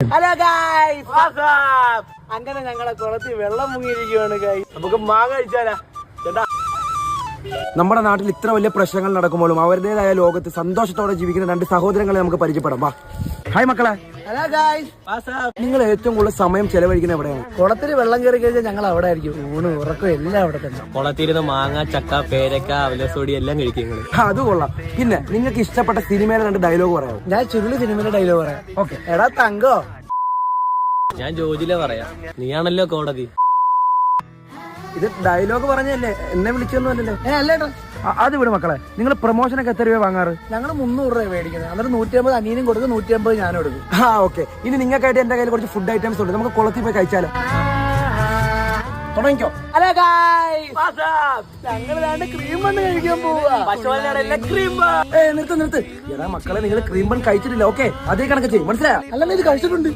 Hello guys, അങ്ങനെ ഞങ്ങളെ കുളത്തിൽ വെള്ളം മുങ്ങിയിരിക്കുകയാണ് ഗായ്സ്. നമുക്ക് മാങ്ങ കഴിച്ചാലാ ചേട്ടാ. നമ്മുടെ നാട്ടിൽ ഇത്ര വലിയ പ്രശ്നങ്ങൾ നടക്കുമ്പോഴും അവരുടേതായ ലോകത്ത് സന്തോഷത്തോടെ ജീവിക്കുന്ന രണ്ട് സഹോദരങ്ങളെ നമുക്ക് പരിചയപ്പെടാം. വാ. ഹായ് മക്കളെ. Hello guys. നിങ്ങൾ ഏറ്റവും കൂടുതൽ സമയം ചെലവഴിക്കുന്നത് എവിടെയാണ്? കുളത്തിൽ വെള്ളം കയറി കഴിഞ്ഞാൽ ഞങ്ങൾ അവിടെ ആയിരിക്കും. ഊണ് ഉറക്കം എല്ലാം അവിടെ തന്നെ. കുളത്തിരുന്ന് മാങ്ങ, ചക്ക, പേരക്ക, അവലസോടി എല്ലാം കഴിക്കും. അത് കൊള്ളാം. പിന്നെ നിങ്ങൾക്ക് ഇഷ്ടപ്പെട്ട സിനിമയിലെ രണ്ട് ഡയലോഗ് പറയാം. ഞാൻ ചുരുളി സിനിമയിലെ ഡയലോഗ് പറയാം. ഓക്കെ. എടാ തങ്കോ. ഞാൻ ജോജിലെ പറയാം, നീയാണല്ലോ കോടതി. ഇത് ഡയലോഗ് പറഞ്ഞല്ലേ, എന്നെ വിളിച്ചൊന്നും അല്ലല്ലോ. അല്ലേട്ടാ, അത് വിട് മക്കളെ. നിങ്ങൾ പ്രൊമോഷനൊക്കെ എത്ര രൂപ വാങ്ങാറ്? ഞങ്ങൾ 300 രൂപ മേടിക്കുന്നത്. എന്നിട്ട് 150 അനിയനും കൊടുക്കും, 150 ഞാനും എടുക്കും. ഓക്കെ. ഇനി നിങ്ങൾക്കായിട്ട് എന്റെ കയ്യിൽ കുറച്ച് ഫുഡ് ഐറ്റംസ് ഉണ്ട്. നമുക്ക് കുളത്തിൽ പോയി കഴിച്ചാലോ? തുടങ്ങിക്കോ. ഹലോ ഗായ്സ്, ഞങ്ങൾ ക്രീം ബണ്ണ് കഴിക്കാൻ പോവാ. നിർത്ത്. എടാ മക്കളെ, നിങ്ങൾ ക്രീം ബൺ കഴിച്ചിട്ടില്ല. ഓക്കെ, അതേ കണക്ക് ചെയ്യും. മനസ്സിലായോ? അല്ലല്ലോ, ഇത് കഴിച്ചിട്ടുണ്ട്.